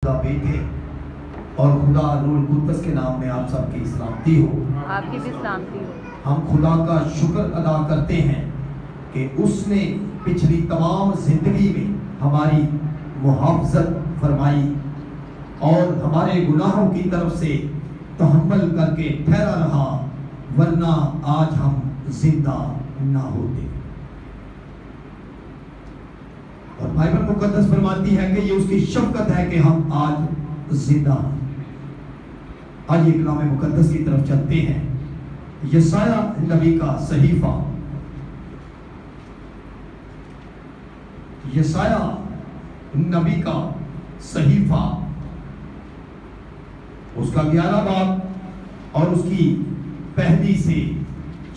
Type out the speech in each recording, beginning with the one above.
خدا بیٹے اور خدا روح القدس کے نام میں آپ سب کی سلامتی ہو. آپ کی بھی سلامتی ہو. ہم خدا کا شکر ادا کرتے ہیں کہ اس نے پچھلی تمام زندگی میں ہماری محافظت فرمائی اور ہمارے گناہوں کی طرف سے تحمل کر کے ٹھہرا رہا، ورنہ آج ہم زندہ نہ ہوتے. اور بائبل مقدس فرماتی ہے کہ یہ اس کی شفقت ہے کہ ہم آج زندہ ہیں. آج کلام مقدس کی طرف چلتے ہیں. یسایہ نبی کا صحیفہ، یسایہ نبی کا صحیفہ، اس کا 11 باب اور اس کی پہلی سے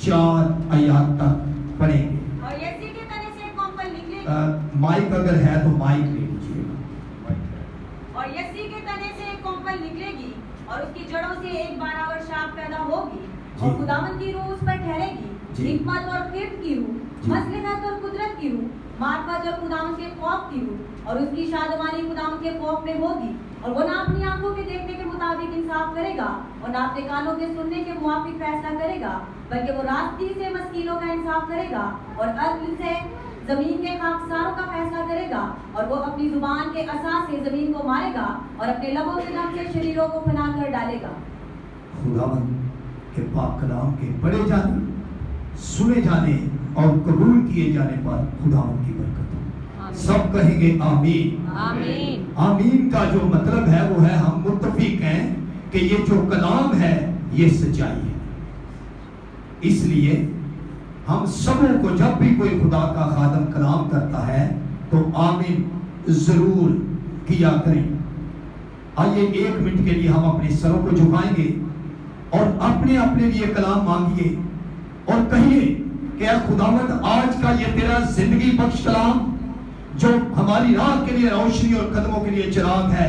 4 آیات تک پڑھیں گے. اور یسی کے تنے سے ایک کمپل نکلے گی. مائک اگر ہے تو مائک لے لیجیے گا. اور یسی کے تنے سے ایک کمپل نکلے گی اور اس کی جڑوں سے ایک بارآور شاخ پیدا ہوگی اور خداوند کی روح اس پر ٹھہرے گی، حکمت اور خرد کی روح، مصلحت اور قدرت کی روح، معرفت اور خداوند کے خوف کی روح. اور اس کی شادمانی خداوند کے خوف میں ہوگی. اور وہ نہ اپنی آنکھوں کے دیکھنے کے مطابق انصاف کرے گا اور نہ اپنے کانوں کے سننے کے موافق فیصلہ کرے گا، بلکہ وہ راستی سے مسکینوں کا انصاف کرے گا اور عدل سے زمین کے خاکساروں کا فیصلہ کرے گا. اور وہ اپنی زبان کے عصا سے زمین کو مارے گا اور اپنے لبوں کے دم سے شریروں کو فنا کر ڈالے گا. خداوند کے پاک کلام کے پڑھے جانے، سنے جانے اور قبول کیے جانے پر خداوند کی برکت ہو. سب کہیں گے آمین. آمین. آمین کا جو مطلب ہے وہ ہے ہم متفق ہیں کہ یہ جو کلام ہے یہ سچائی ہے. اس لیے ہم سبوں کو جب بھی کوئی خدا کا خادم کلام کرتا ہے تو آمین ضرور کیا کریں. آئیے 1 منٹ کے لیے ہم اپنے سروں کو جھکائیں گے اور اپنے لیے کلام مانگیے اور کہیے کہ اے خداوند، آج کا یہ تیرا زندگی بخش کلام جو ہماری راہ کے لیے روشنی اور قدموں کے لیے چراغ ہے،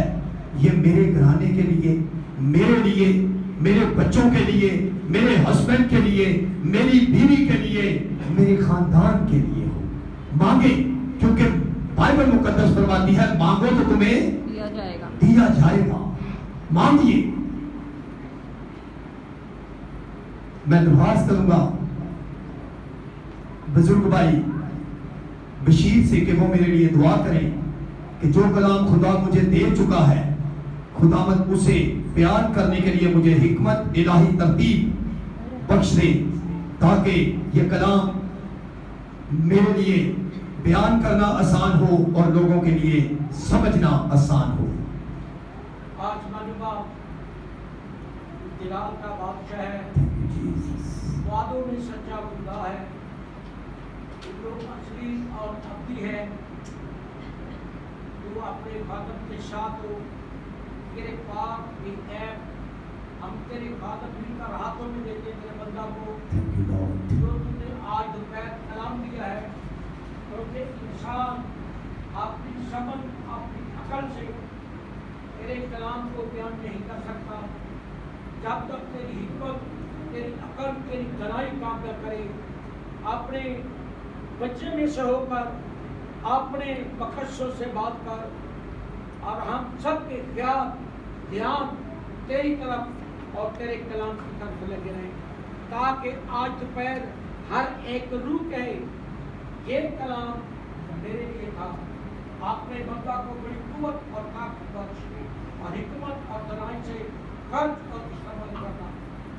یہ میرے گھرانے کے لیے، میرے لیے، میرے بچوں کے لیے، میرے ہسبینڈ کے لیے، میری بیوی کے لیے، میرے خاندان کے لیے ہو. مانگے، کیونکہ بائبل مقدس فرماتی ہے مانگو تو تمہیں دیا جائے گا. دیا جائے گا. مانگیے. میں درخواست کروں گا بزرگ بھائی بشیر سے کہ وہ میرے لیے دعا کریں کہ جو کلام خدا مجھے دے چکا ہے، خداوند اسے بیان کرنے کے لیے مجھے حکمت الہی ترتیب بخش دے تاکہ یہ کلام میرے لیے بیان کرنا آسان ہو اور لوگوں کے لیے سمجھنا آسان ہو. آج معلومہ جلال کا بادشاہ ہے، وعدوں میں سچا خدا ہے، جو اصلی اور ابدی ہے، جو اپنے خادم کے ساتھ ہو. تیرے پاک عیب ہم تیرے خادم مل کر ہاتھوں میں دیتے تیرے بندہ کو، جو تم نے آج دوپہر کلام دیا ہے، کیونکہ انسان اپنی سمجھ اپنی عقل سے تیرے کلام کو بیان نہیں کر سکتا جب تک تیری حکمت، تیری عقل، تیری دانائی کام نہ کرے. اپنے بچے میں سے ہو کر اپنے بخشوں سے بات کر اور ہم سب کے خیال دھیان تیری طرف اور تیرے کلام کی طرف لگے رہیں تاکہ آج دوپہر ہر ایک روح کہے یہ کلام میرے لیے تھا. آپ نے بندہ کو بڑی قوت اور طاقت بخشی اور حکمت اور دانائی سے خرچ اور استعمال کرنا.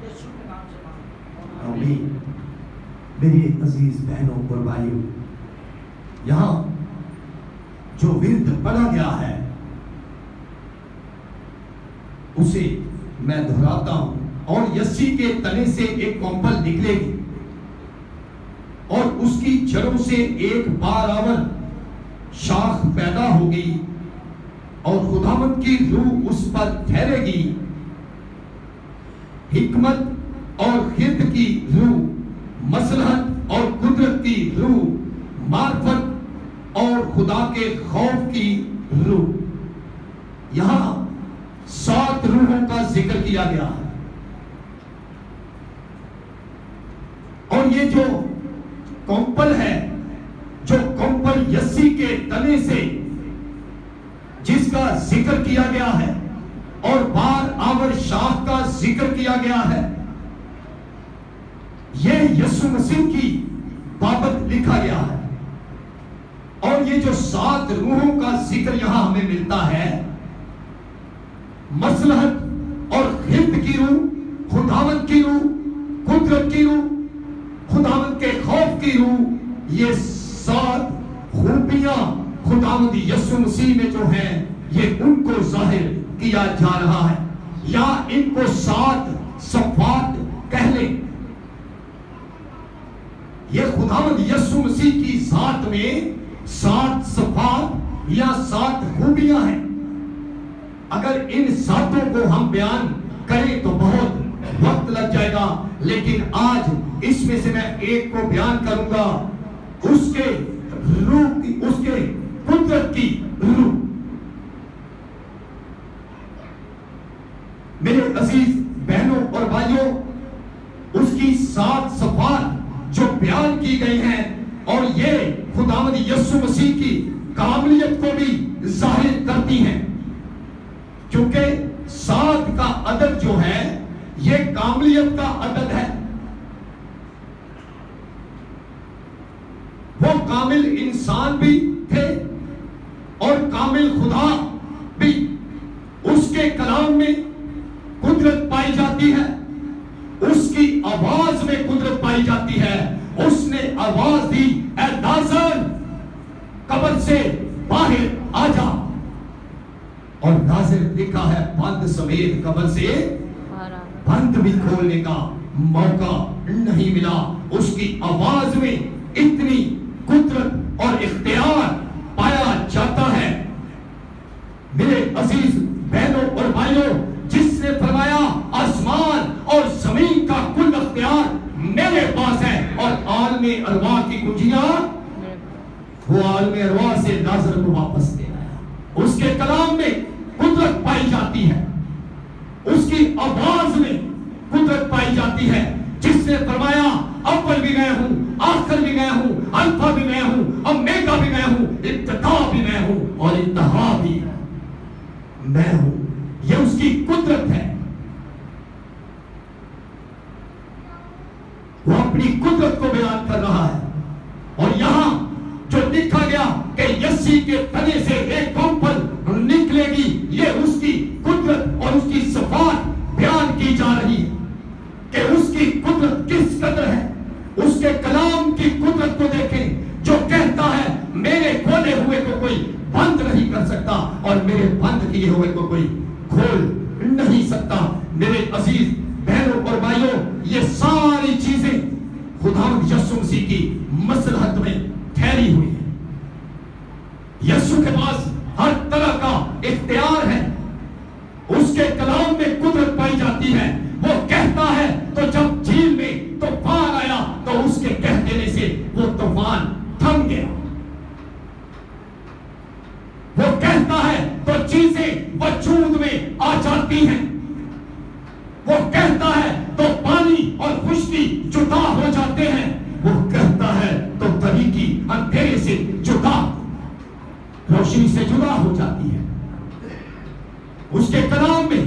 یسوع کے نام سے مانگتے ہیں. آمین. میرے عزیز بہنوں اور بھائیوں، یہاں جو ورد پڑھا گیا ہے اسے میں دہراتا ہوں. اور یسی کے تنے سے ایک کمپل نکلے گی اور اس کی جڑوں سے ایک بارآور شاخ پیدا ہوگی اور خداوند کی روح اس پر ٹھہرے گی. حکمت اور خرد کی روح، مصلحت اور قدرت کی روح، معرفت اور خدا کے خوف کی روح. یہاں 7 روحوں کا ذکر کیا گیا ہے اور یہ جو کمپل ہے، جو کمپل یسی کے تنے سے جس کا ذکر کیا گیا ہے، اور بار آور شاخ کا ذکر کیا گیا ہے، یہ یسوع مسیح کی بابت لکھا گیا ہے. اور یہ جو 7 روحوں کا ذکر یہاں ہمیں ملتا ہے، مصلحت اور خدمت کی روح، خداوند کی روح، قدرت کی روح، خداوند کے خوف کی روح، یہ 7 خوبیاں خداوند یسوع مسیح میں جو ہیں یہ ان کو ظاہر کیا جا رہا ہے، یا ان کو 7 صفات کہہ لیں. یہ خداوند یسوع مسیح کی ذات میں 7 صفات یا 7 خوبیاں ہیں. اگر ان 7 کو ہم بیان کریں تو بہت وقت لگ جائے گا، لیکن آج اس میں سے میں ایک کو بیان کروں گا، اس کے روح کی، اس کے قدرت کی روح. میرے عزیز بہنوں اور بھائیوں، اس کی 7 صفات جو بیان کی گئی ہیں، اور یہ خداوند یسوع مسیح کی کاملیت کو بھی ظاہر کرتی ہیں، کیونکہ 7 کا عدد جو ہے یہ کاملیت کا عدد ہے. وہ کامل انسان بھی تھے اور کامل خدا بھی. اس کے کلام میں قدرت پائی جاتی ہے، اس کی آواز میں قدرت پائی جاتی ہے. اس نے آواز دی، اے لازر قبر سے باہر آ جا، اور لازر لکھا ہے بند سمیت قبر سے بند بھی کھولنے کا موقع نہیں ملا. اس کی آواز میں اتنی قدرت اور اختیار پایا جاتا ہے. میرے عزیز بہنوں اور بھائیوں، جس نے فرمایا آسمان اور زمین کا کل اختیار میرے پاس ہے، اور عالم ارواح کی کنجیاں، وہ عالم ارواح سے لازر کو واپس لے آیا. اس کے کلام میں قدرت پائی جاتی ہے، اس کی آواز میں قدرت پائی جاتی ہے. جس نے فرمایا اول بھی میں ہوں، آخر بھی میں ہوں، الفا بھی میں ہوں، اومیگا بھی میں ہوں، ابتدا بھی میں ہوں اور انتہا بھی میں ہوں. یہ اس کی قدرت ہے. وہ اپنی قدرت کو بیان کر رہا ہے. اور یہاں جو لکھا گیا کہ یسی کے تنے سے ایک کمپل نکلے گی، یہ اس کی قدرت اور اس کی صفات بیان کی جا رہی ہے کہ اس کی قدرت کس قدر ہے. اس کے کلام کی قدرت کو دیکھیں، جو کہتا ہے میرے کھولے ہوئے کو کوئی بند نہیں کر سکتا، اور میرے بند کیے ہوئے کو کوئی کھول نہیں سکتا. میرے عزیز بہنوں اور بھائیوں، یہ ساری چیزیں خداوند یسوع مسیح کی مصلحت میں ٹھہری ہوئی ہیں. یسوع کے پاس ہر طرح کا اختیار ہے. اس کے کلام میں قدرت پائی جاتی ہے. وہ کہتا ہے تو جب جھیل میں طوفان آیا تو اس کے کہہ دینے سے وہ طوفان تھم گیا. وہ کہتا ہے تو چیزیں وجود میں آ جاتی ہیں. وہ کہتا ہے تو پانی اور خشکی جدا ہو جاتے ہیں. وہ کہتا ہے تو تاریکی اندھیرے سے جدا، روشنی سے جدا ہو جاتی ہے. اس کے کلام میں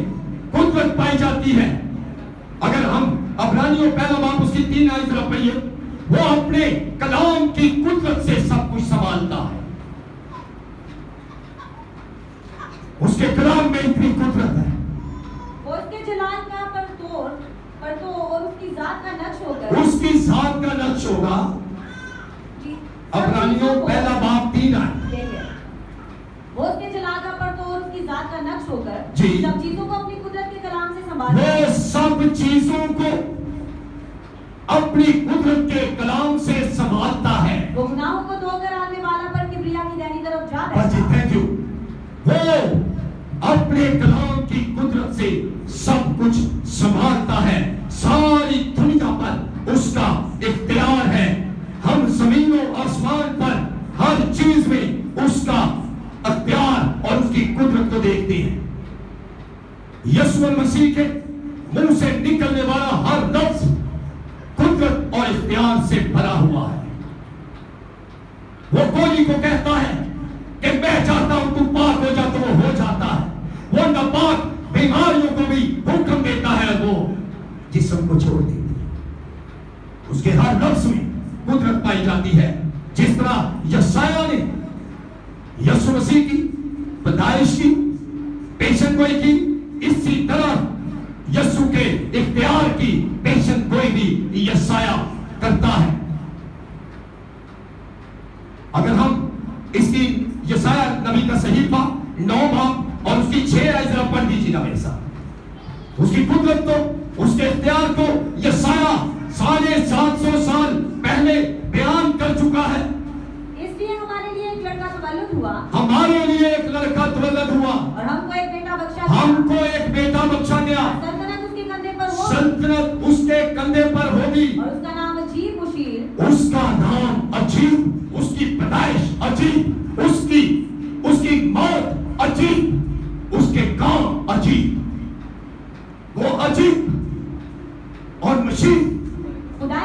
قدرت پائی جاتی ہے. اگر ہم عبرانیوں پہلا باب اس کی 3 آیت ذرا پڑھیے. وہ اپنے کلام کی قدرت سے سب کچھ سنبھالتا ہے. اس کے کلام میں اتنی قدرت ہے. اور اس کے جلال کا پرتو اور اس کی ذات کا نقش ہوگا. اس کی ذات کا نقش ہوگا. عبرانیوں پہلا باب 3 آیت. وہ اس کے جلال کا پرتو اور اس کی ذات کا نقش ہو کر جی سب چیزوں کو اپنی قدرت کے کلام سے سنبھالتا ہے. وہ سب چیزوں کو اپنی قدرت کے کلام سے سنبھالتا ہے. وہ گناہوں کو دھو کر آنے والا پر کبریا کی دہنی طرف جا بس جی بیٹھا. Thank you. وہ اپنے کلام کی قدرت سے سب کچھ سنبھالتا ہے. ساری دنیا پر اس کا اختیار ہے. ہم زمین و آسمان پر ہر چیز میں اس کا اختیار اور اس کی قدرت کو دیکھتے ہیں. یسوع مسیح کے منہ سے نکلنے والا ہر لفظ قدرت اور اختیار سے بھرا ہوا ہے. وہ کوئی کو کہتا ہے کہ میں چاہتا ہوں تو پاک ہو جا، تو وہ ہو جاتا ہے. وہ ناپاک بیمار جسم کو چھوڑ دیتی ہے. اس کے ہر لفظ میں قدرت پائی جاتی ہے. جس طرح یسایہ نے یسوع مسیح کی پیدائش کی پیشن گوئی کی, اسی طرح یسوع کے اختیار کی پیشن گوئی بھی یسایہ کرتا ہے. اگر ہم اس کی یسایہ نبی کا صحیفہ 9 باب اور اس کی 6 آیت ذرا پڑھ دیجیے گا میرے ساتھ. اس کی قدرت کو, اس کے اختیار کو یسایہ 750 سال پہلے بیان کر چکا ہے. اس لیے ہمارے لیے ایک لڑکا تولد ہوا, ہمارے لیے ایک لڑکا تولد ہوا, اور ہم کو ایک بیٹا بخشا گیا, ہم کو ایک بیٹا بخشا گیا, سلطنت اس کے کندھے پر ہوگی, سلطنت اس کے کندھے پر ہوگی, اور اس کا نام عجیب مشیر, اس کا نام عجیب, اس کی پیدائش عجیب, اس کی موت عجیب, اس کے کام عجیب, وہ عجیب اور مشیر خدا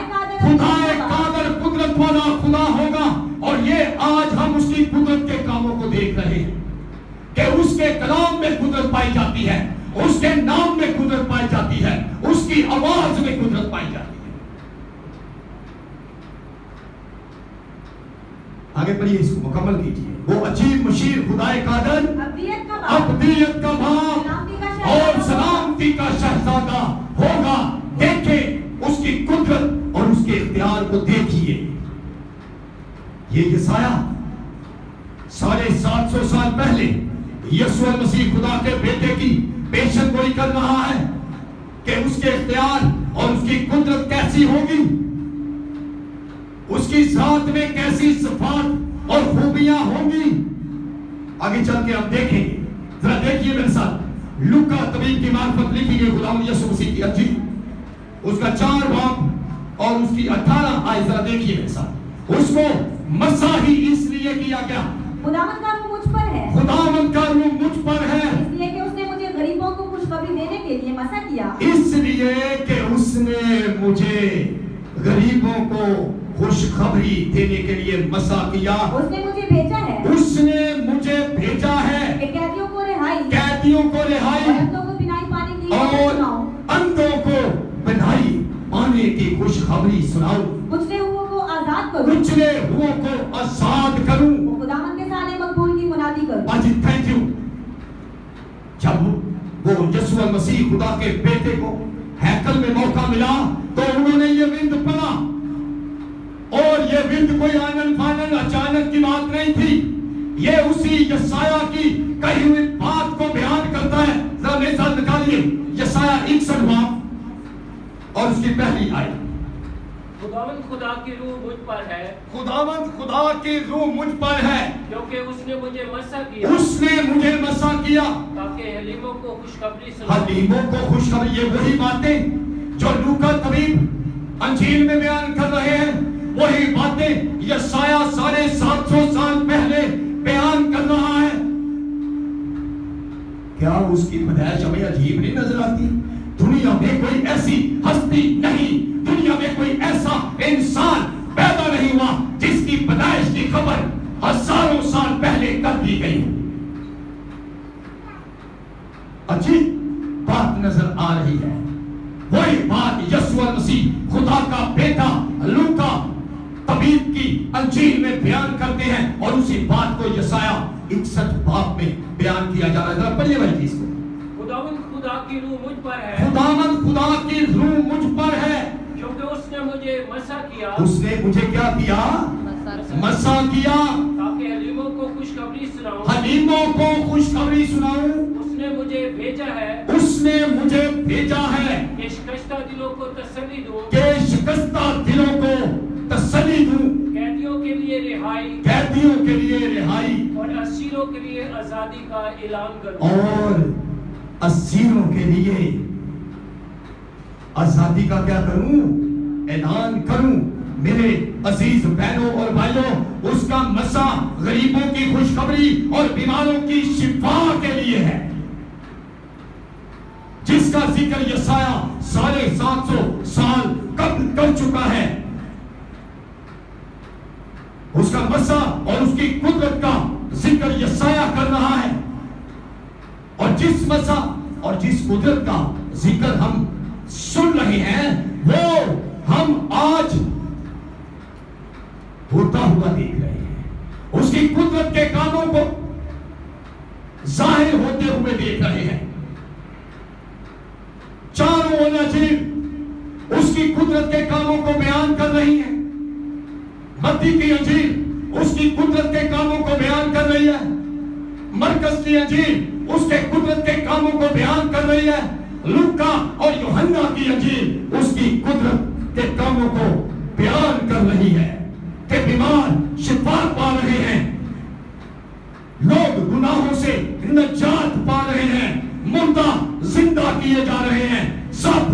قادر قدرت والا خدا ہوگا. اور یہ آج ہم اس کی قدرت کے کاموں کو دیکھ رہے ہیں کہ اس کے کلام میں قدرت پائی جاتی ہے, اس کے نام میں قدرت پائی جاتی ہے, اس کی آواز میں قدرت پائی جاتی ہے. آگے پڑھیے, اس کو مکمل کیجیے. وہ عجیب مشیر خدا قادر ابدیت کا باپ اور سلامتی کا شہزادہ ہوگا. دیکھیں اس کی قدرت اور اس کے اختیار کو دیکھیے. یہ یسایہ 750 سال پہلے یسوع مسیح خدا کے بیٹے کی پیشن گوئی کر رہا ہے کہ اس کے اختیار اور اس کی قدرت کیسی ہوگی, اس کی ذات میں کیسی صفات اور خوبیاں ہوں گی. آگے چل کے ہم دیکھیں گے. ذرا دیکھیے میرے ساتھ, لوکا طبیب کی معرفت لکھی گئی خداوند یسوع مسیح کی انجیل, اس کا 4 باب اور اس کی 18 آیت ذرا دیکھیے میرے ساتھ. اس کو مسیح ہی اس لیے کیا گیا, خداوند کا روح مجھ پر ہے, خداوند کا روح مجھ پر ہے, اس لیے کہ اس نے مجھے غریبوں کو خوشخبری دینے کے لیے مسح کیا, اس لیے کہ اس نے مجھے غریبوں کو خوشخبری دینے کے لیے مسح کیا. اس نے مجھے بھیجا ہے, اس نے مجھے بھیجا ہے کہ قیدیوں کو رہائی, قیدیوں کو رہائی, اور اندھوں کو بینائی پانے کی اور سناؤ, اندھوں کو بینائی پانے کی خوشخبری سناؤ, کچلے ہوئوں کو آزاد کروں, کچلے ہوئوں کو آزاد کروں, خداوند کے سالے مقبول کی منادی کروں. آج تھینک یو. جب وہ یسوع مسیح خدا کے بیٹے کو ہیکل میں موقع ملا تو انہوں نے یہ وند پڑھا, اور یہ وند کوئی آنن فانن اچانک کی بات نہیں تھی, یہ اسی یسایہ کی کہی ہوئی بات کو بیان کرتا ہے. ذرا میرے ساتھ نکالیے یسایہ 61 باب اور اس کی پہلی آیت. خداوند خدا کی روح مجھ پر ہے, خداوند خدا کی روح مجھ پر ہے, کیونکہ اس نے مجھے مسح کیا, اس نے مجھے مسح کیا تاکہ حلیموں کو خوشخبری سناؤں. حلیموں کو خوشخبری, یہ وہی باتیں جو لوکا طبیب انجیل میں بیان کر رہے ہیں, وہی باتیں یسایہ 750 سال پہلے بیان کر رہا ہے. کیا اس کی پیدائش ہمیں عجیب نہیں نظر آتی؟ دنیا میں کوئی ایسی ہستی نہیں, دنیا میں کوئی ایسا انسان پیدا نہیں ہوا جس کی پیدائش کی خبر ہزاروں سال پہلے کر دی گئی. عجیب بات نظر آ رہی ہے. وہی بات یسوع مسیح خدا کا بیٹا لوکا طبیب کی انجیل میں بیان کرتے ہیں, اور اسی بات کو یسایہ 61 باب میں بیان کیا جا رہا ہے. ذرا پڑھیے بھائی چیز کو. خداوند خدا کی روح مجھ پر ہے, خداوند خدا کی روح مجھ پر ہے, کیونکہ اس نے مجھے مسح کیا, اس نے مجھے کیا کیا, مسح کیا, تاکہ حلیموں کو خوشخبری سناؤں. حلیموں کو خوشخبری سناؤں. اس نے مجھے بھیجا ہے, اس نے مجھے بھیجا ہے کہ شکستہ دلوں کو تسلی دوں, کہ شکستہ دلوں کو تسلی دوں, قیدیوں کے لیے رہائی, قیدیوں کے لیے رہائی, اور اسیروں کے لیے آزادی کا اعلان کروں. اور اسیروں کے لیے آزادی کا کیا کروں, اعلان کروں. میرے عزیز بہنوں اور بھائیوں, اس کا مسح غریبوں کی خوشخبری اور بیماروں کی شفا کے لیے ہے, جس کا ذکر یسایہ 750 سال قبل کر چکا ہے. اس کا مسح اور اس کی قدرت کا ذکر یسایہ کر رہا ہے, اور جس مسح اور جس قدرت کا ذکر ہم سن رہے ہیں وہ ہم آج ہوتا ہوا دیکھ رہے ہیں. اس کی قدرت کے کاموں کو ظاہر ہوتے ہوئے دیکھ رہے ہیں. چاروں انجیل اس کی قدرت کے کاموں کو بیان کر رہی ہیں. متی کی انجیل اس کی قدرت کے کاموں کو بیان کر رہی ہے. مرکز کی انجیل اس کے قدرت کے کاموں کو بیان کر رہی ہے. لوکا اور یوحنا کی انجیل اس کی قدرت کے کاموں کو بیان کر رہی ہے کہ بیمار شفا پا رہے ہیں, لوگ گناہوں سے نجات پا رہے ہیں, مردہ زندہ کیے جا رہے ہیں. سب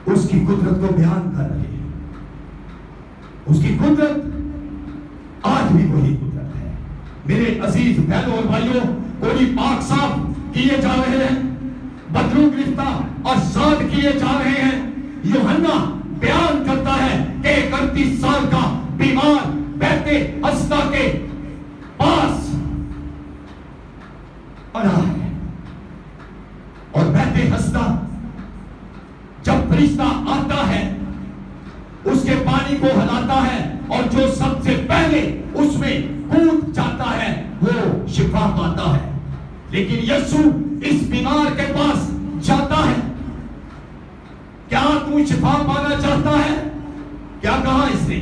اس کی قدرت کو بیان کر رہے ہیں. اس کی قدرت آج بھی وہی قدرت ہے. میرے عزیز بہنوں اور بھائیوں, کوئی پاک صاف کیے جا رہے ہیں, بدلو گرفتہ اور ساد کیے جا رہے ہیں. یوحنا بیان کرتا ہے کہ 31 سال کا بیمار بیت حسدا کے پاس پڑا ہے, اور بیت حسدا جب فرشتہ آتا ہے اس کے پانی کو ہلاتا ہے, اور جو سب سے پہلے اس میں کود جاتا ہے وہ شفا پاتا ہے. لیکن یسوع اس بیمار کے پاس جاتا ہے. کیا تو شفا پانا چاہتا ہے؟ کیا کہا اس نے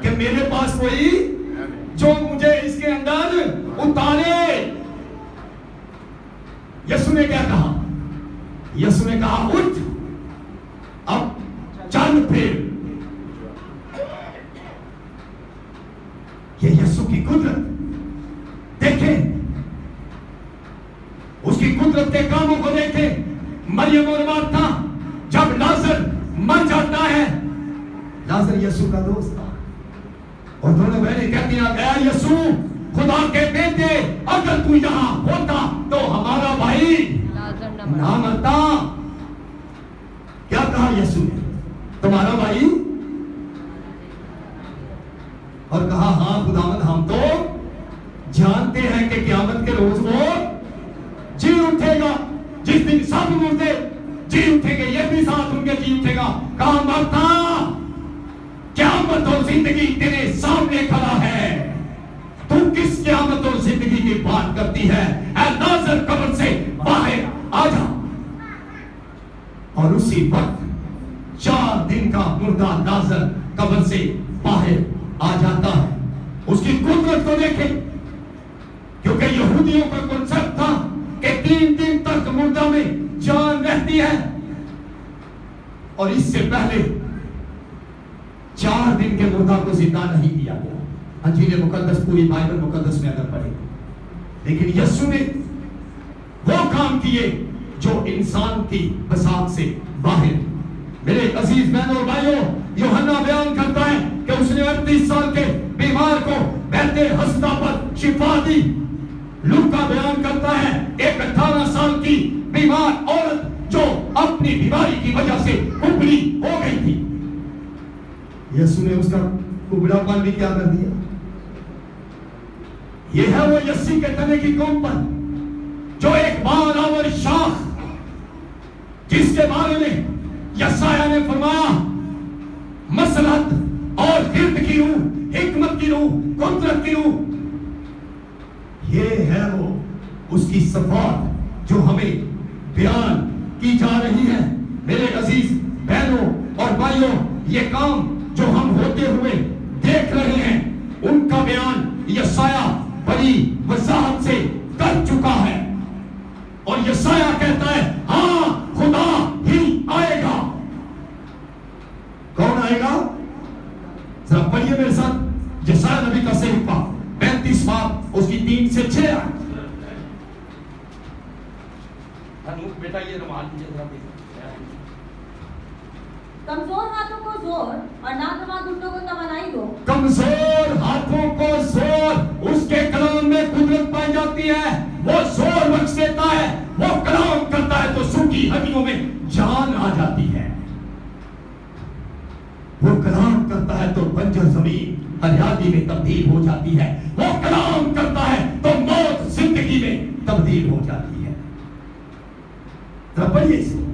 کہ میرے پاس کوئی جو مجھے اس کے اندر اتارے. یسوع نے کیا کہا؟ یسوع نے کہا اٹھ, اب چل پھر. یہ یسوع کی قدرت دیکھیں, اس کی قدرت کے کاموں کو دیکھیں. مریم اور مارتا جب لازر مر جاتا ہے, لازر یسوع کا دوست تھا, اور دونوں بہنیں کہتی ہیں اے یسوع خدا کے بیٹے, اگر تو یہاں ہوتا تو ہمارا بھائی نہ مرتا. کیا کہا یسوع نے؟ تمہارا بھائی, اور کہا ہاں خداوند ہم تو جانتے ہیں کہ قیامت کے روز وہ جی اٹھے گا, جس دن سب مردے جی اٹھیں گے, یہ بھی ساتھ ان کے جی اٹھے گا. کہاں مرتا, قیامت اور زندگی تیرے سامنے کھڑا ہے, تو کس قیامت اور زندگی کی بات کرتی ہے؟ اے لازر قبر سے باہر آ جا. اور اسی وقت 4 دن کا مردہ لازر قبر سے باہر آ جاتا ہے. اس کی قدرت کو دیکھیں, کیونکہ یہودیوں کا کنسپٹ تھا کہ 3 دن تک مردہ میں جان رہتی ہے, اور اس سے پہلے 4 دن کے مردہ کو زندہ نہیں کیا گیا. انجیل مقدس پوری بائبل مقدس میں اگر پڑھیں, لیکن یسوع نے وہ کام کیے جو انسان کی بساط سے باہر. میرے عزیز بہنوں اور بھائیوں, یوحنا بیان کرتا ہے کہ اس نے 38 سال کے بیمار کو بیت حسدا پر شفا دی. لوکا بیان کرتا ہے ایک 18 سال کی بیمار عورت جو اپنی بیماری کی وجہ سے کبڑی ہو گئی تھی, یسوع نے اس کا کبڑا پن بھی کیا کر دیا. یہ ہے وہ یسی کے تنے کی کومپل, جو ایک بارآور شاخ, جس کے بارے میں یسایہ نے فرمایا مصلحت اور خرد کی روح, حکمت کی روح, قدرت کی روح. یہ ہے وہ اس کی صفات جو ہمیں بیان کی جا رہی ہے. میرے عزیز بہنوں اور بھائیوں, یہ کام جو ہم ہوتے ہوئے دیکھ رہے ہیں, ان کا بیان یسایہ بڑی وضاحت سے کر چکا ہے. اور یسایہ کہتا ہے ہاں خدا ہی آئے گا. کون آئے گا؟ ذرا پڑھیے میرے ساتھ یسایہ نبی کا صحیفہ 35 باب اس کی 3 سے 6 آیت. بیٹا یہ رومال مجھے ذرا دے. کمزور ہاتھوں کو زور اور ناتواں گھٹنوں کو توانائی دو. کمزور ہاتھوں کو زور, اس کے کلام میں قدرت پائی جاتی ہے. وہ زور بخش دیتا ہے, وہ کلام کرتا ہے تو سوکھی ہڈیوں میں جان آ جاتی ہے. وہ کلام کرتا ہے تو بنجر زمین ہریالی میں تبدیل ہو جاتی ہے. وہ کلام کرتا ہے تو موت زندگی میں تبدیل ہو جاتی ہے. ذرا پڑھیے اسے.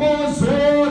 کو زور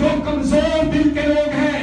جو کمزور دل کے لوگ ہیں,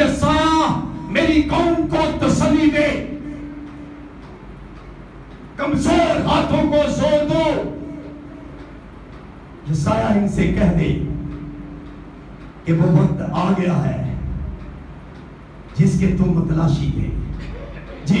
یسایہ میری قوم کو تسلی دے, کمزور ہاتھوں کو زور دو. یسایہ ان سے کہہ دے کہ وہ وقت آ گیا ہے جس کے تم متلاشی تھے. جی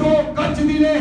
جو کچ دلے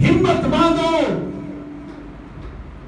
ہمت باندھو,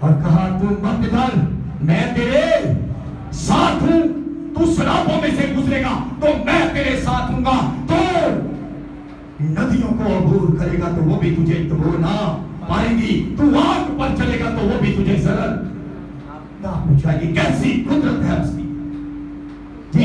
اور کہا تم مت ڈر, میں تیرے ساتھ ہوں. تو سرابوں میں سے گزرے گا تو میں تیرے ساتھ ہوں گا. تو ندیوں کو عبور کرے گا تو وہ بھی تجھے ڈبو نہ پائیں گی. تو آگ پر چلے گا تو وہ بھی تجھے ضرر نہ پہنچائے گی. کیسی قدرت ہے اس کی. جی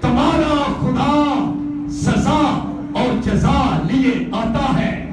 تمہارا خدا سزا اور جزا لیے آتا ہے.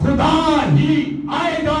خدا ہی آئے گا.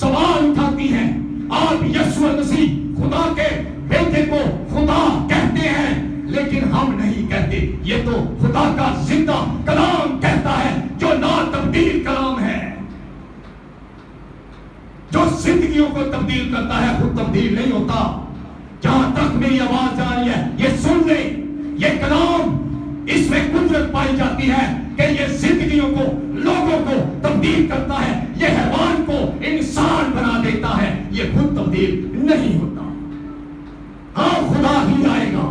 سوال اٹھاتی ہیں, آپ یسوع مسیح خدا کے بیٹے کو خدا کہتے ہیں لیکن ہم نہیں کہتے. یہ تو خدا کا زندہ کلام کہتا ہے جو نا تبدیل کلام ہے, جو زندگیوں کو تبدیل کرتا ہے, خود تبدیل نہیں ہوتا. جہاں تک میری آواز جا رہی ہے یہ سن لیں, یہ کلام اس میں قدرت پائی جاتی ہے کہ یہ زندگیوں کو, لوگوں کو تبدیل کرتا ہے. یہ حیوان کو انسان بنا دیتا ہے, یہ خود تبدیل نہیں ہوتا. ہاں خدا ہی آئے گا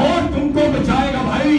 اور تم کو بچائے گا بھائی.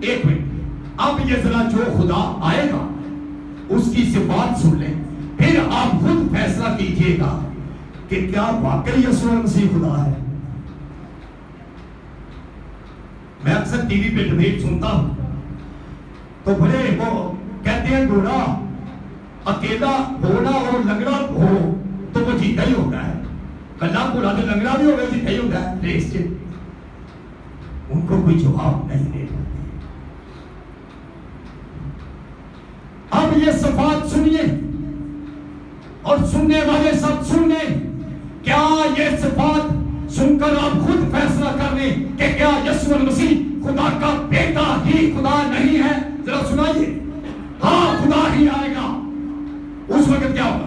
ایک منٹ, اب یہ ذرا جو خدا آئے گا اس کی صفات سن لیں, پھر آپ خود فیصلہ کیجئے گا کہ کیا واقعی یسوع مسیح خدا ہے. میں اکثر ٹی وی پہ ڈبیٹ سنتا ہوں تو بڑے وہ کہتے ہیں گھوڑا اکیلا ہونا اور لنگڑا ہو تو وہ جیتا ہی ہوتا ہے. کلا گھوڑا تو لنگڑا بھی ہوگا, جیتا ہی ہوتا ہے ریس سے. ان کو کوئی جواب نہیں دے پاتے. اب یہ صفات سنیے اور سننے والے سب سن لیں. کیا یہ صفات سن کر آپ خود فیصلہ کر لیں کہ کیا یسوع مسیح خدا کا بیٹا ہی خدا نہیں ہے. ذرا سنائیے. ہاں خدا ہی آئے گا. اس وقت کیا ہوگا؟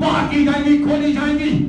واہ کی جائیں گی, کھولی جائیں گی.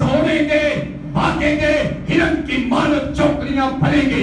دوڑیں گے, بھاگیں گے, ہرن کی مانت چوکریاں بھریں گے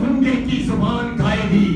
گنگے کی زبان گائے گی.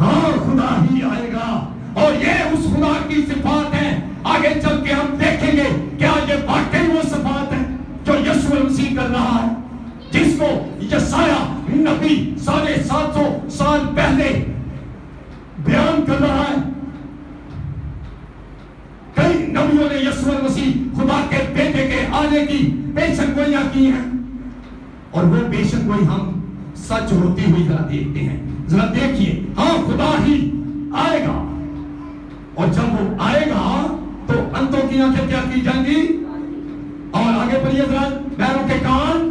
ہاں خدا ہی آئے گا اور یہ اس خدا کی صفات ہے. آگے چل کے ہم دیکھیں گے کیا یہ واقعی وہ صفات ہے جو یسوع مسیح کر رہا ہے, جس کو یسایہ نبی 750 سال پہلے بیان کر رہا ہے. کئی نبیوں نے یسوع مسیح خدا کے بیٹے کے آنے کی پیشن گوئیاں کی ہیں اور وہ پیشن گوئی ہم سچ ہوتی ہوئی ذرا دیکھتے ہیں. ذرا دیکھیے, ہاں خدا ہی آئے گا اور جب وہ آئے گا تو اندھوں کی آنکھیں کیا کی جائیں گی. اور آگے پڑھیے ذرا, پیروں کے کان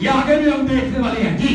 یہ آگے بھی ہم دیکھنے والے ہیں. جی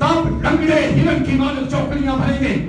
تب لنگڑے ہرن کی مانند چوکڑیاں بھریں گے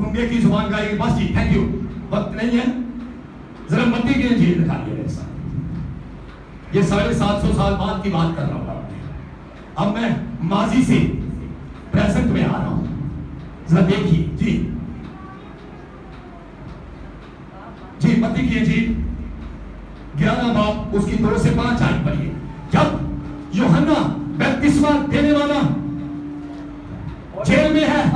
گونگے کی زبان گائے گی. بس جی تھینک یو, وقت نہیں ہے. ذرا متی کی انجیل دکھا دیے میرے ساتھ. یہ 750 سال بعد کی بات کر رہا ہوں. اب میں ماضی سے پریزنٹ میں آ رہا ہوں. ذرا دیکھیے. جی جی متی کی انجیل 11 باب اس کی 2 سے 5 آیت پڑھیے. جب یوحنا بپتسمہ دینے والا جیل میں ہے,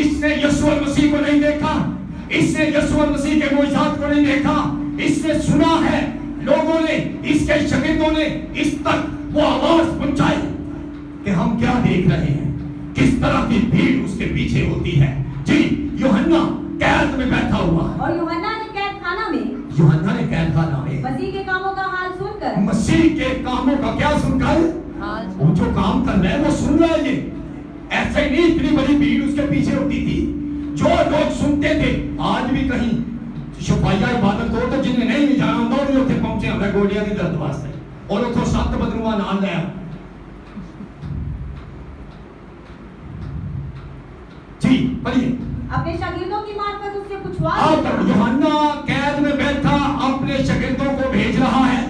اس نے یسوع مسیح کو نہیں دیکھا, اس نے یسوع مسیح کے معجزات کو نہیں دیکھا, اس نے سنا ہے لوگوں نے, اس کے شاگردوں نے اس تک وہ آواز پہنچائی کہ ہم کیا دیکھ رہے ہیں, کس طرح کی بھیڑ اس کے پیچھے ہوتی ہے. جی, یوحنا قید میں بیٹھا ہوا ہے, اور یوحنا نے قید خانہ میں مسیح کے کاموں کا حال سن کر, مسیح کے کاموں کا کیا سن کر, وہ جو کام کر رہے ہیں وہ سن رہے ہیں. یہ ایسے نہیں, اتنی بڑی بھیڑ اس کے پیچھے ہوتی تھی, جو لوگ سنتے تھے. آج بھی کہیں شفائیہ عبادت ہو تو جنہیں نہیں جانا ہوں گے اتنے پہنچے ہمیں گوڑیاں کی درد واسطے, اور اتوں 7 بدرواں نال لیا. جی پڑھیے. اپنے شاگردوں کی معرفت اس سے پوچھوا اب یوحنا قید میں بیٹھا اپنے شاگردوں کو بھیج رہا ہے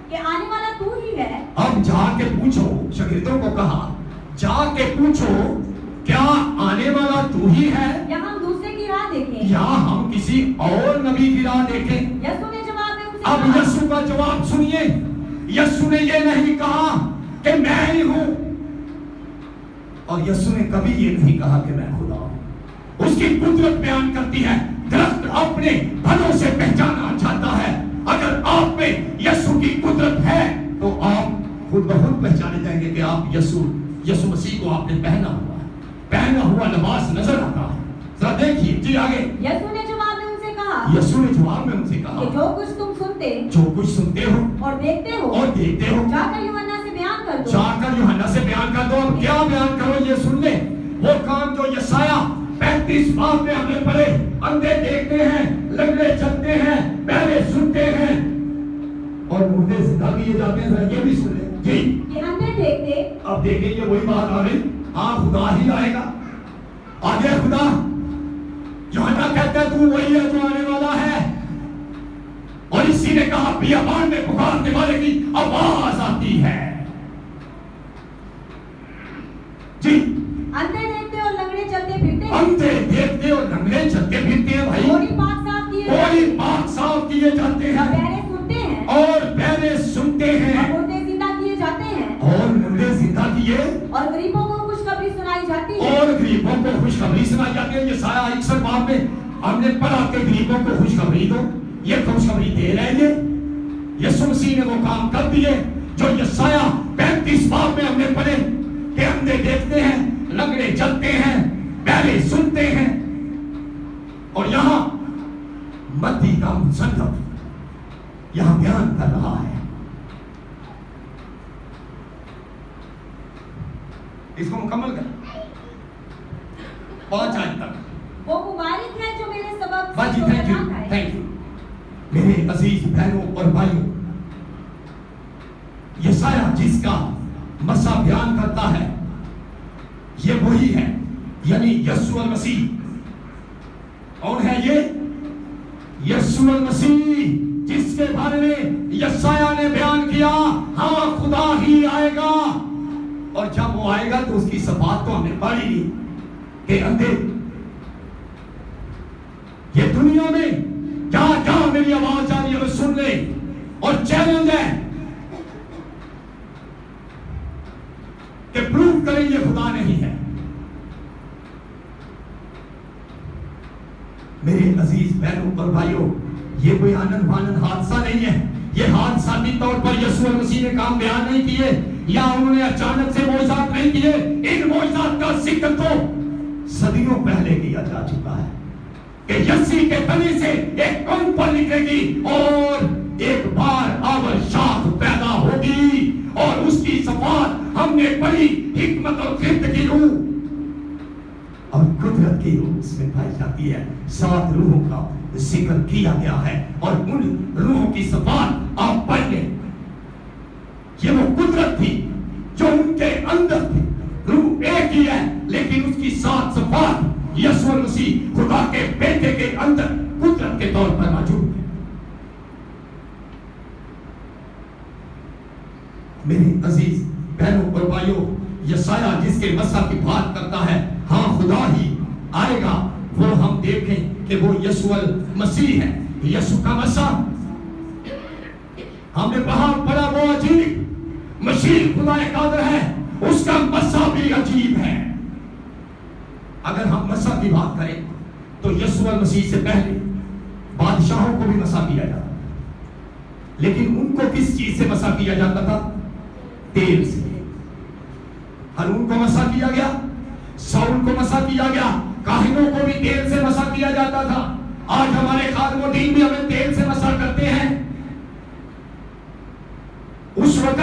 کہ آنے والا تو ہی ہے. اب جا کے پوچھو, شاگردوں کو کہا جا کے پوچھو کیا آنے والا تو ہی ہے, یا ہم دوسرے کی راہ دیکھیں, یا ہم کسی اور نبی کی راہ دیکھیں. یسوع نے جواب میں ان سے اب کہا, یسوع کا جواب سنیے. یسوع نے یہ نہیں کہا کہ میں ہی ہوں, اور یسوع نے کبھی یہ نہیں کہا کہ میں خدا ہوں. اس کی قدرت بیان کرتی ہے. درخت اپنے پھلوں سے پہچانا جاتا ہے. اگر آپ میں یسوع کی قدرت ہے تو آپ خود بخود پہچانے جائیں گے کہ آپ یسوع مسیح کو آپ نے پہنا ہوا ہے. پہنا ہوا لباس نظر آتا ہے. ذرا دیکھیے. جی آگے. یسوع نے جواب میں ان سے کہا, یسوع نے جواب میں ان سے کہا کہ جو کچھ تم سنتے جو کچھ سنتے ہو اور دیکھتے ہو, اور دیکھتے ہو, جا کر یوحنا سے بیان کر دو. جا کر یوحنا سے بیان کر دو. اب کیا بیان کرو یہ سن لے. وہ کام جو یسایہ 35 باب میں ہم نے پڑھے, اندھے دیکھتے ہیں, لنگڑے چلتے ہیں, بہرے سنتے ہیں, اور مردے زندہ کیے جاتے ہیں. ذرا یہ بھی سن لیں. جی, کہ اندھے دیکھتے. اب دیکھیں یہ وہی بات آ رہی. ہاں خدا ہی آئے گا, آگے خدا. یوحنا کہتا ہے تو وہی ہے جو آنے والا ہے. اور اسی نے کہا بیابان میں پکارنے والے کی آواز آتی ہے. جی, اندھے دیکھتے اور لنگڑے چلتے پھرتے ہیں, اندھے دیکھتے اور لنگڑے چلتے پھرتے ہیں. بھائی کوڑی پاک صاف کیے کوڑی پاک صاف کیے جاتے ہیں, بہرے سنتے ہیں, اور بہرے سنتے ہیں, اور مردے زندہ کیے جاتے ہیں, اور مردے زندہ کیے, اور غریبوں کو خوشخبری سنائی جاتی ہے. اور غریبوں کو خوشخبری سنائی جاتی ہے. یہ سایہ 61 باب میں ہم نے پڑھا کہ غریبوں کو خوشخبری دو. یہ خوشخبری دے رہے ہیں. یسوع مسیح نے وہ کام کر دیے جو یسایہ 35 باب میں ہم نے پڑھے کہ اندھے دیکھتے ہیں, لنگڑے چلتے ہیں, بہرے سنتے ہیں. اور یہاں متی کا مصنف یہاں بیان کر رہا ہے. اس کو مکمل کر 5 آیت تک. وہ مبارک ہے جو میرے سبب باجی تھینک یو میرے عزیز بہنوں اور بھائیوں. یسایہ جس کا مسا بیان کرتا ہے یہ وہی ہے, یعنی یسوع المسیح. کون ہے یہ؟ یسوع المسیح, جس کے بارے میں یسایہ نے بیان کیا ہاں خدا ہی آئے گا. اور جب وہ آئے گا تو اس کی صفات تو ہم نے پڑھی نہیں کہ اندھے یہ دنیا میں جہاں جہاں میری آواز جا رہی ہے وہ سن لے. اور چیلنج ہے کہ پروف کریں یہ خدا نہیں ہے. میرے عزیز بہنوں اور بھائیوں, یہ کوئی آنند مانند حادثہ نہیں ہے. یہ حادثاتی طور پر یسوع المسیح نے کام بیان نہیں کیے, یا انہوں نے اچانک سے معجزات نہیں کیے. ان معجزات کا ذکر تو صدیوں پہلے کیا جا چکا ہے کہ یسی کے تنے سے ایک کون پر نکلے گی اور ایک بار آور شاخ پیدا ہوگی, اور اس کی صفات ہم نے پڑھی. حکمت اور خرد کی روح اور قدرت کی روح اس میں پائی جاتی ہے. 7 روحوں کا ذکر کیا گیا ہے, اور ان روحوں کی صفات آپ پڑھ لیں. یہ وہ قدرت تھی جو ان کے اندر تھی. روح ایک ہی ہے لیکن اس کی 7 صفات یسوع المسیح خدا کے بیٹے کے اندر قدرت کے طور پر موجود ہے. میرے عزیز بہنوں اور بھائیوں, یسایہ جس کے مسا کی بات کرتا ہے ہاں خدا ہی آئے گا, وہ ہم دیکھیں کہ وہ یسوع المسیح ہے. یسوع کا مسا ہم نے وہاں پڑھا, وہ عجیب مسیح خدا قادر ہے, اس کا مسا بھی عجیب ہے. اگر ہم مسا کی بات کریں تو یسوع المسیح سے پہلے بادشاہوں کو بھی مسا کیا جاتا, لیکن ان کو کس چیز سے مسح کیا جاتا تھا؟ تیل سے. ہارون کو مسح کیا گیا, ساؤل کو مسح کیا گیا, کاہنوں کو بھی تیل سے مسح کیا جاتا تھا. آج ہمارے خادم الدین بھی ہمیں تیل سے مسح کرتے ہیں. اس وقت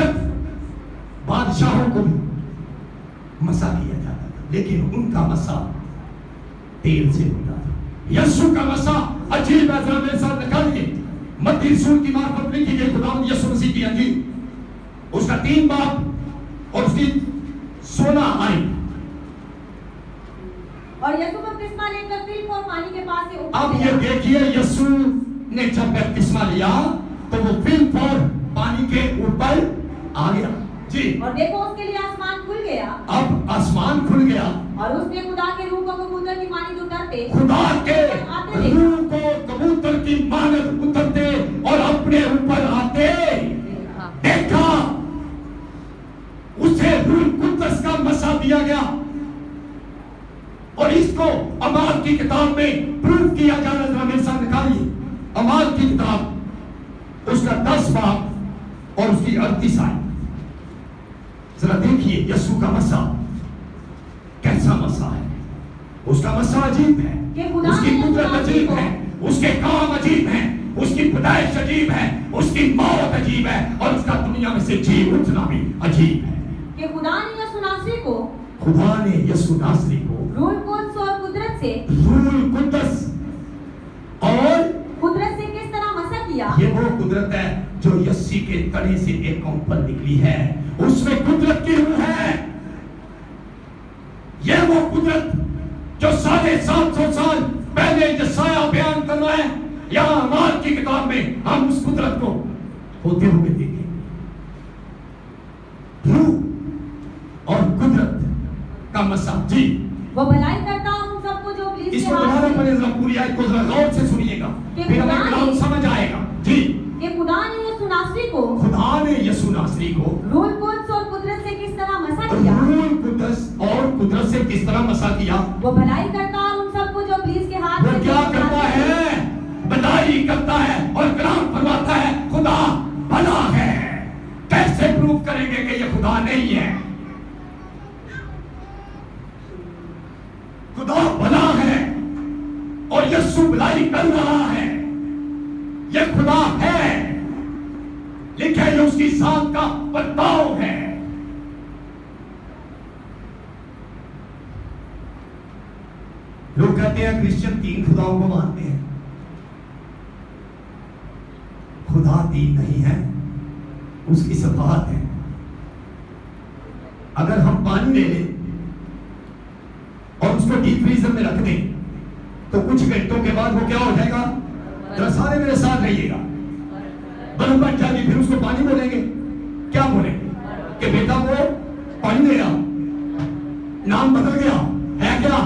بادشاہوں کو بھی مسح کیا جاتا تھا, لیکن ان کا مسح تیل سے ہوتا تھا. یسوع کا مسح عجیب ہے. ذرا میرے ساتھ نکالیے متی رسول کی معرفت لکھی گئی خداوند یسوع مسیح کی انجیل, اس کا 3 باب اور اس کی 16 آیت. اور یسوع بپتسمہ لے کر فلپ اور پانی کے پاس سے اب یہ دیکھیے, یسوع نے جب بپتسمہ لیا تو وہ فلپ اور پانی کے اوپر آ گیا. جی, اور دیکھو اس کے لیے آسمان کھل گیا. اب آسمان کھل گیا اور اس نے خدا کے روح کو کبوتر کی مانند اترتے, خدا کے روح کو کبوتر کی مانند اترتے اور اپنے اوپر آتے دیکھا. اسے روح القدس کا مسح دیا گیا. اور اس کو اعمال کی کتاب میں پروف کیا جا رہا ہے. ذرا میرے ساتھ نکالیے اعمال کی کتاب, اس کا 10 باب اور اس کی 38 آیت. ذرا دیکھیے یسوع کا مسح کیسا مسح ہے. اس کا مسح عجیب ہے, اس کی قدرت عجیب ہے, اس کے کام عجیب ہیں, اس کی پیدائش عجیب ہے, اس کی موت عجیب ہے, اور اس کا دنیا میں سے جی اٹھنا بھی عجیب ہے. کہ خدا نے یسوع ناصری کو روح القدس اور قدرت سے کس طرح مسح کیا. یہ وہ قدرت ہے جو یسی کے تنے سے ایک قوم پر نکلی ہے. اس میں قدرت کی روح ہے. یہ وہ قدرت جو 750 سال پہلے یسایہ بیان کر رہا ہے. یہاں اعمال کی کتاب میں ہم اس قدرت کو ہوتے ہوئے دیکھیں. روح اور قدرت کا مسح. جی, وہ بھلائی کرتا اور ان سب کو جو ابلیس اس کے کو ہاتھ دوبارہ میں, پڑھیں, ذرا پوری آیت کو ذرا غور سے سنیے گا, پھر ہمیں کلام سمجھ آئے گا. جی, کہ خدا نے یسوع ناصری کو خدا نے یسوع ناصری کو روح القدس اور قدرت سے کس طرح مسح کیا. روح القدس اور قدرت سے کس طرح مسح کیا. وہ بھلائی کرتا اور ان سب کو جو ابلیس کے ہاتھ وہ میں کیا کرتا ہے؟ بھلائی کرتا ہے اور کلام فرماتا ہے خدا بھلا ہے. کیسے پروف کریں گے کہ یہ خدا نہیں ہے؟ خدا بھلا ہے اور یسوع بھلائی کر رہا ہے. یہ خدا ہے, لکھے جو اس کی ذات کا برتاؤ ہے. لوگ کہتے ہیں کرسچن 3 خداؤں کو مانتے ہیں. خدا 3 نہیں ہے, اس کی صفات ہے. اگر ہم پانی لے لیں اور اس کو ڈیپ فریزر میں رکھ دیں تو کچھ گھنٹوں کے بعد وہ کیا ہو جائے گا؟ ذرا سارے میرے ساتھ رہیے گا. برف بن جائے گی. پھر اس کو پانی بولیں گے, کیا بولیں گے؟ کہ بیٹا وہ پانی دے گا, نام بدل گیا ہے کیا؟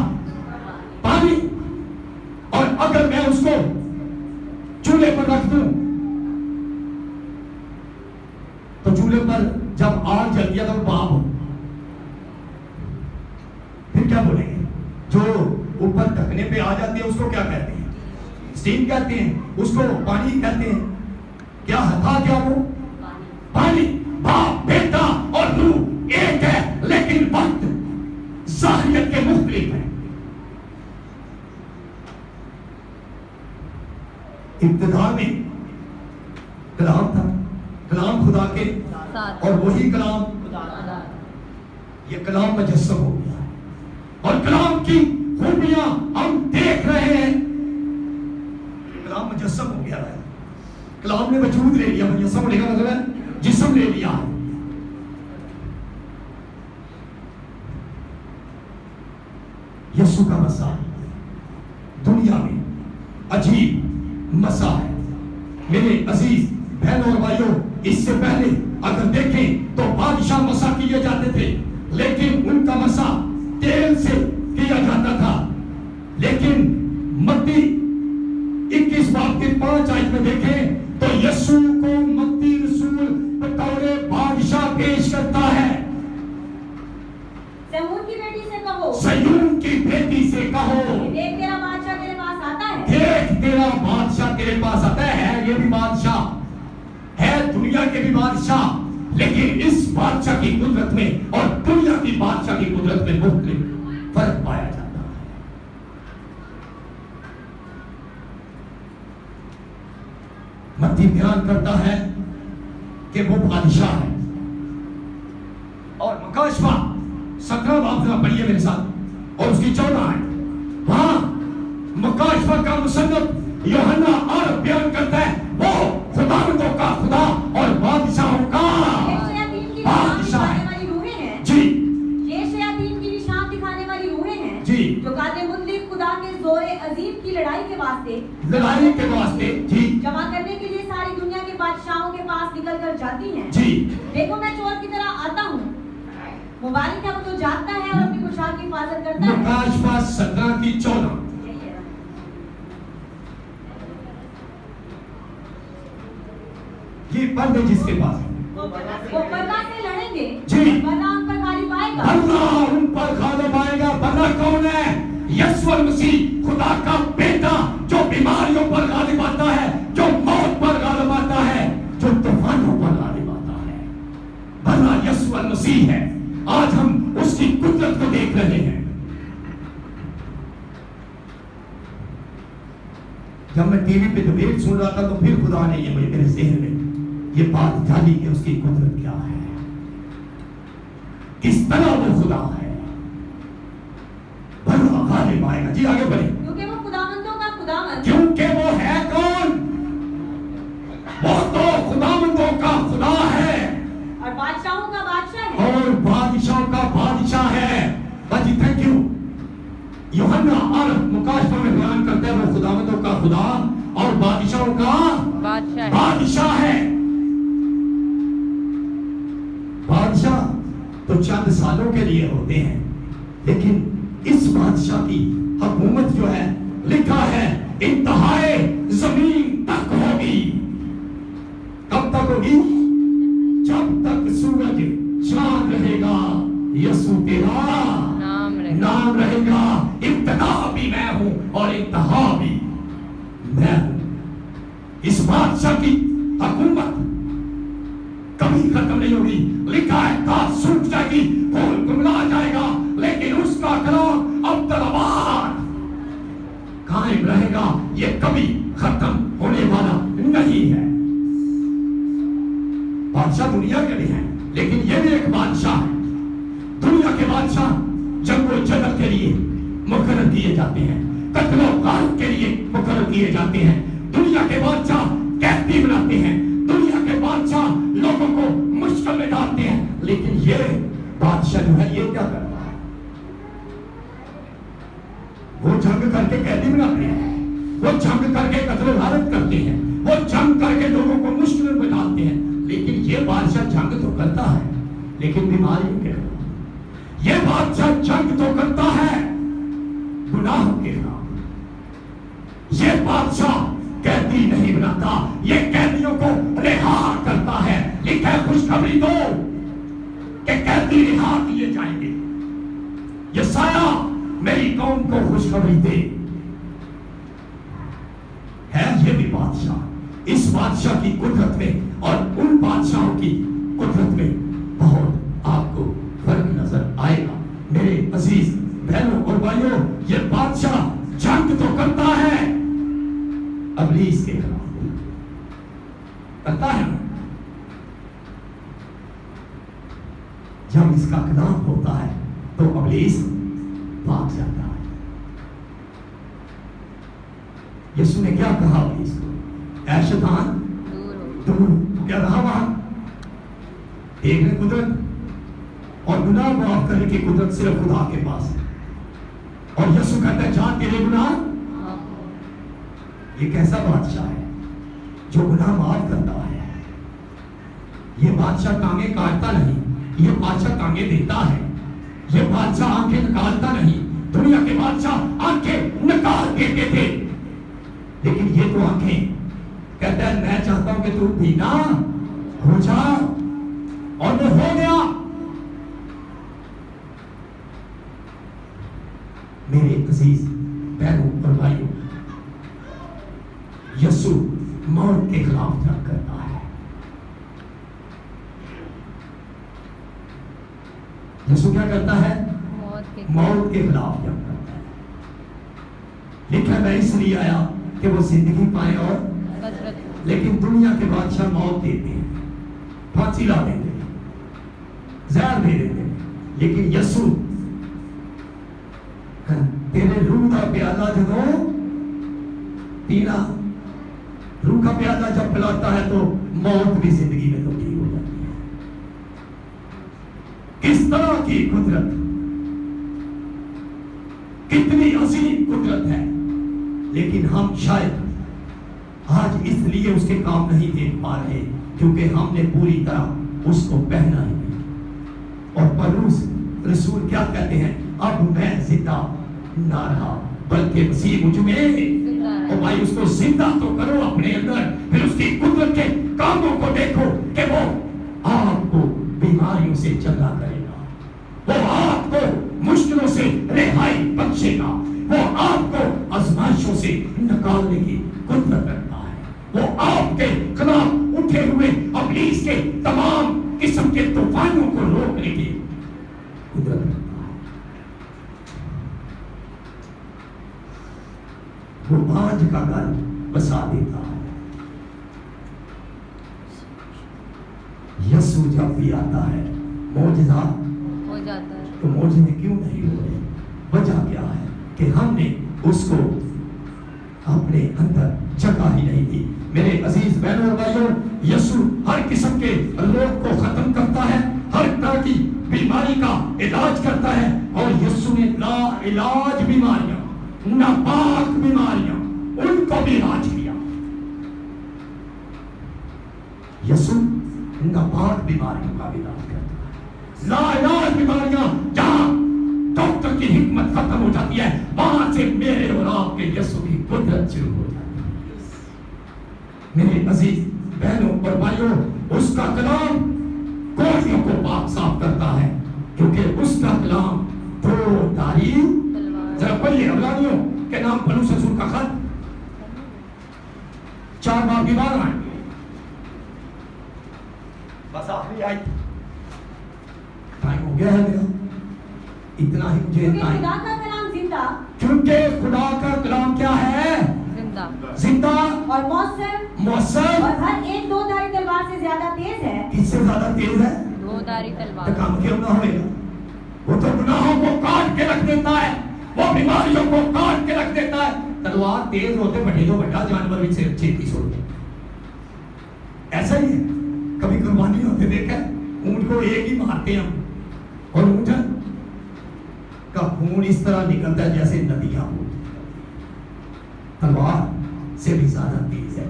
پانی. اور اگر میں اس کو چولہے پر رکھ دوں تو چولہے پر جب آگ جل گیا تو بھاپ ہو, پھر کیا بولیں گے؟ جو اوپر ڈھکنے پہ آ جاتے ہیں اس کو کیا کہتے ہیں؟ اسٹیم کہتے ہیں. اس کو پانی کہتے ہیں. کیا تھا کیا وہ؟ پانی. باپ, بیٹا اور روح ایک ہے, لیکن وقت ظاہریت کے مختلف ہیں. ابتدا میں کلام تھا, کلام خدا کے, اور وہی کلام یہ کلام مجسم ہو گیا, اور کلام کی خوبیاں ہم دیکھ رہے ہیں. کلام مجسم ہو گیا ہے. کلام نے وجود لے لیا. مجسم ہونے کا مطلب ہے جسم لے لیا. یسوع کا مسح دنیا میں عجیب مسح ہے. میرے عزیز بہنوں اور بھائیوں, اس سے پہلے اگر دیکھیں تو بادشاہ مسح کیے جاتے تھے, لیکن ان کا مسح تیل سے کیا جاتا تھا. لیکن متی 21 باب کے 5 آیت میں دیکھیں تو یسوع کو متی رسول بطور بادشاہ پیش کرتا ہے. سیون کی بیٹی سے کہو, سیون کی بیٹی سے کہو, دیکھ تیرا بادشاہ تیرے پاس آتا ہے. دیکھ تیرا بادشاہ تیرے پاس آتا ہے. یہ بھی بادشاہ ہے دنیا کے بھی بادشاہ، لیکن اس بادشاہ کی قدرت میں اور دنیا کی بادشاہ کی قدرت میں مختلف فرق پایا جاتا ہے. متی بیان کرتا ہے کہ وہ بادشاہ ہے، اور مکاشفہ 17 باب ذرا پڑھیے میرے ساتھ اور اس کی 14 ہے. وہاں مکاشفہ کا مصنف یوحنا اور بیان کرتا ہے وہ خداوندوں کا خدا اور بادشاہوں کا بادشاہ ہے. جی یہ شیاطین کی نشان دکھانے والی روحیں ہیں جی جو قادر مطلق خدا کے زور عظیم کی لڑائی کے واسطے جی جمع کرنے کے لیے ساری دنیا کے بادشاہوں کے پاس نکل کر جاتی ہیں. جی دیکھو میں چور کی طرح آتا ہوں. مبارک ہے وہ جو جاگتا ہے اور اپنی پوشاک کی حفاظت کرتا ہے. مکاشفہ 17 کی 14. یہ پڑھ دیں جس کے پاس ہے. وہ بلا سے لڑیں گے جی. بلا ان پر غالب آئے گا. اللہ ان پر غالب آئے گا. بلا کون ہے؟ یسوع مسیح خدا کا بیٹا جو بیماریوں پر غالب آتا ہے، جو موت پر غالب آتا ہے، جو طوفانوں پر غالب آتا ہے. بلا یسوع مسیح ہے. آج ہم اس کی قدرت کو دیکھ رہے ہیں. جب میں ٹی وی پہ ڈبیٹ سن رہا تھا تو پھر خدا نے یہ میرے ذہن میں یہ بات ڈالی کہ اس کی قدرت کیا ہے، کس طرح وہ خدا ہے. بڑا غالب آئے گا. جی آگے بڑھیں. کیونکہ وہ خداوندوں کا خداوند، کیونکہ وہ ہے کون؟ وہ تو خداوندوں کا خدا ہے اور بادشاہوں کا بادشاہ ہے. اور بادشاہوں کا بادشاہ ہے. باجی تھینک یو. یوحنا اور مکاشفہ میں بیان کرتے ہیں وہ خداوندوں کا خدا اور بادشاہوں کا بادشاہ ہے. بادشاہ تو چند سالوں کے لیے ہوتے ہیں، لیکن اس بادشاہ کی حکومت جو ہے لکھا ہے انتہائے زمین تک ہوگی. کب تک ہوگی؟ جب تک سورج چاند رہے گا یسوع تیرا نام رہے گا. ابتدا بھی میں ہوں اور انتہا بھی میں ہوں. اس بادشاہ کی حکومت کبھی ختم نہیں ہوگی. لکھا ہے کاش سوکھ جائے گی، پھول گملا جائے گا، لیکن اس کا کلام ابدالآباد قائم رہے گا. یہ کبھی ختم ہونے والا نہیں ہے. بادشاہ دنیا کے بھی ہیں، لیکن یہ بھی ایک بادشاہ ہے. دنیا کے بادشاہ جنگ و جدل کے لیے مقرر کیے جاتے ہیں، قتل و غارت کے لیے مقرر کیے جاتے ہیں. دنیا کے بادشاہ قیدی بناتے ہیں، دنیا کے بادشاہ لوگوں کو مشکل میں ڈالتے ہیں. لیکن یہ بادشاہ جو ہے یہ کیا کرتا ہے؟ وہ جنگ کر کے قیدی بناتے ہیں، وہ جنگ کر کے قتل و غارت کرتے ہیں، وہ جنگ کر کے لوگوں کو مشکل میں ڈالتے ہیں. لیکن یہ بادشاہ جنگ تو کرتا ہے لیکن بیماریوں کے خلاف. یہ بادشاہ جنگ تو کرتا ہے گناہوں کے خلاف. یہ بادشاہ قیدی نہیں بناتا، یہ قیدیوں کو رہا کرتا ہے. لکھا ہے خوشخبری دو کہ قیدی رہا کیے جائیں گے. یسایہ میری قوم کو خوشخبری دے. ہے یہ بھی بادشاہ. اس بادشاہ کی قدرت میں اور ان بادشاہوں کی قدرت میں بہت آپ کو فرق نظر آئے گا. میرے عزیز بہنوں اور بھائیوں، یہ بادشاہ جنگ تو کرتا ہے ابلیس کے خلاف، کرتا ہے. جب اس کا قدام ہوتا ہے تو ابلیس بھاگ جاتا ہے. یسوع نے کیا کہا ابلیس کو؟ اے شیطان دور. کیا رہا وہاں؟ ایک نے قدرت اور گناہ معاف کرنے کی قدرت صرف خدا کے پاس ہے. اور یسوع کہتا ہے جان کے لیے گناہ. یہ کیسا بادشاہ ہے جو گناہ معاف کرتا ہے؟ یہ بادشاہ ٹانگیں کاٹتا نہیں، یہ بادشاہ ٹانگیں دیتا ہے. یہ بادشاہ آنکھیں نکالتا نہیں. دنیا کے بادشاہ آنکھیں نکال دیتے تھے، لیکن یہ تو آنکھیں کہتا ہے میں چاہتا ہوں کہ تو بینا ہو جا، اور وہ ہو گیا. میرے عزیز بہنوں اور بھائیوں، یسوع موت کے خلاف جنگ کرتا ہے. یسوع کیا کرتا ہے؟ موت کے موت کے خلاف جنگ کرتا ہے. لکھا میں اس لیے آیا کہ وہ زندگی پائے اور کثرت لیکن دنیا کے بادشاہ موت دیتے ہیں, پھانسی لا دیتے ہیں, زہر دے دیتے ہیں, لیکن یسوع تیرے روح کا پیالہ جب پینا, روح کا پیالہ جب پلاتا ہے تو موت بھی زندگی میں تبدیل ہو جاتی ہے. کس طرح کی قدرت, کتنی عظیم قدرت ہے, لیکن ہم شاید آج اس لیے اس کے کام نہیں دیکھ پا رہے کیونکہ ہم نے پوری طرح اس کو پہنا ہی نہیں. اور پولس رسول کیا کہتے ہیں؟ اب میں زندہ نہ رہا بلکہ مسیح مجھ میں. اور بھائی اس کو زندہ تو کرو اپنے اندر, پھر اس کی قدرت کے کاموں کو دیکھو کہ وہ آپ کو بیماریوں سے چنگا کرے گا, وہ آپ کو مشکلوں سے رہائی بخشے گا, وہ آپ کو آزمائشوں سے نکالنے کی قدرت رکھتا ہے, وہ آپ کے خلاف اٹھے ہوئے ابلیس کے تمام قسم کے طوفانوں کو روکنے کی قدرت رکھتا ہے. وہ بانجھ کا گھر بسا دیتا ہے. یسوع جب بھی آتا ہے معجزہ ہو جاتا ہے. تو معجزے کیوں نہیں ہو رہے؟ وجہ کیا ہے کہ ہم نے اس کو اپنے اندر جگہ ہی نہیں دی. میرے عزیز بہنوں اور بھائیوں, یسوع ہر قسم کے روگ کو ختم کرتا ہے, ہر طرح کی بیماری کا علاج کرتا ہے, اور یسوع نے لا علاج بیماریاں, ناپاک بیماریاں, ان کو بھی علاج کیا. یسوع ناپاک بیماریوں کا بھی علاج کرتا ہے. لا علاج بیماریاں جہاں ڈاکٹر کی حکمت ختم ہو جاتی ہے, وہاں سے میرے اور آپ کے یسوع کی قدرت شروع ہو جاتی ہے. میرے عزیز بہنوں اور بھائیوں, اس کا کلام کوڑیوں کو پاک صاف کرتا ہے, کیونکہ اس کا کلام دو دھاری. ذرا پڑھیے عبرانیوں کے نام پولس رسول کا خط 4 باب کی بات آئیں, بس آخری آئی. ٹائم ہو گیا ہے میرا, اتنا ہی مجھے خدا کا کلام زندہ, کیونکہ خدا کا کلام کیا ہے؟ زندہ, زندہ اور مؤثر, اور ہر ایک دو دھاری تلوار سے زیادہ تیز ہے. کس سے زیادہ تیز ہے؟ دو دھاری تلوار. تو کام کیوں نہ ہوئے گا؟ وہ تو گناہوں کو کاٹ کے رکھ دیتا ہے, وہ بیماریوں کو کاٹ کے رکھ دیتا ہے. تلوار تیز ہوتے بڑے تو بڑا جانور بھی سے 36 ہوتے. ایسا ہی ہے, کبھی قربانی ہوتے دیکھا اونٹ کو ایک ہی مارتے ہیں, اور اونٹ کا خون اس طرح نکلتا ہے جیسے ندیاں ہو. تلوار سے بھی زیادہ تیز ہے.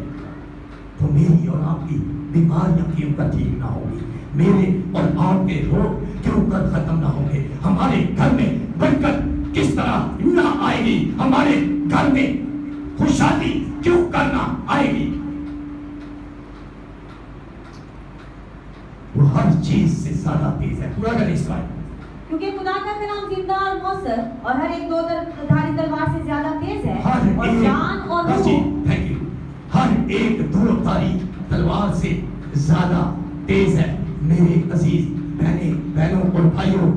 تو میری اور آپ کی بیماریاں کیوں کر ٹھیک نہ ہوگی, میرے اور آپ کے روگ کیوں کر ختم نہ ہوں گے, ہمارے گھر میں برکت کس طرح نہ آئے گی, ہمارے گھر میں خوشحالی کیوں کرنا آئے گی. وہ ہر چیز سے زیادہ تیز ہے. پورا کریں اس بات, کیونکہ خدا کا کلام زندہ اور مؤثر, اور ہر ایک دو دھاری تلوار سے زیادہ تیز ہے, اور جان اور روح. Thank you. ہر ایک دو دھاری تلوار سے زیادہ تیز ہے. میرے عزیز بہنوں اور بھائیوں,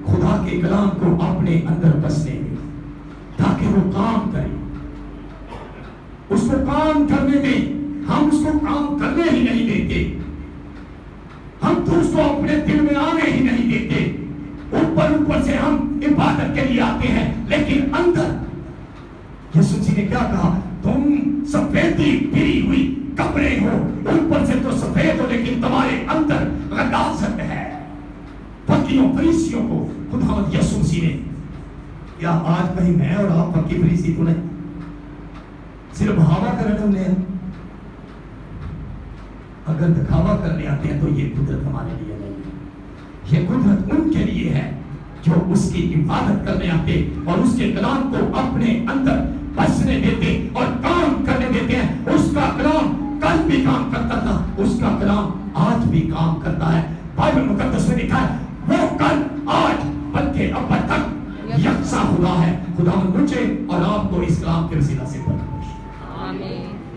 خدا کے کلام کو اپنے اندر بسنے دیں تاکہ وہ کام کرے. اس کو کام کرنے دیں. ہم اس کو کام کرنے ہی نہیں دیتے, ہم تو اس کو اپنے دل میں آنے ہی نہیں دیتے. اوپر سے ہم عبادت کے لیے آتے ہیں, لیکن اندر یسوع جی نے کیا کہا؟ تم سفیدی پھری ہوئی کپڑے ہو, اوپر سے تو سفید ہو لیکن تمہارے اندر غداصت ہے. پکیوں فریسیوں کو خداوند یسوع جی نے, یا آج کہیں میں اور آپ پکی فریسی تو نہیں, صرف بہاوا کرنے انہیں ہیں. اگر دکھاوا کرنے آتے ہیں تو یہ قدرت ہمارے لیے نہیں ہے. یہ قدرت ان کے لیے ہے جو اس کی عبادت کرنے آتے اور اس کے کلام کو اپنے اندر بسنے دیتے اور کام کرنے دیتے ہیں. اس کا کلام کل بھی کام کرتا تھا, اس کا کلام آج بھی کام کرتا ہے. بائبل مقدس میں لکھا ہے وہ کل آج بلکہ اب تک یکساں خدا ہے. خدا مجھے اور آپ کو اس کلام کے وسیلہ سے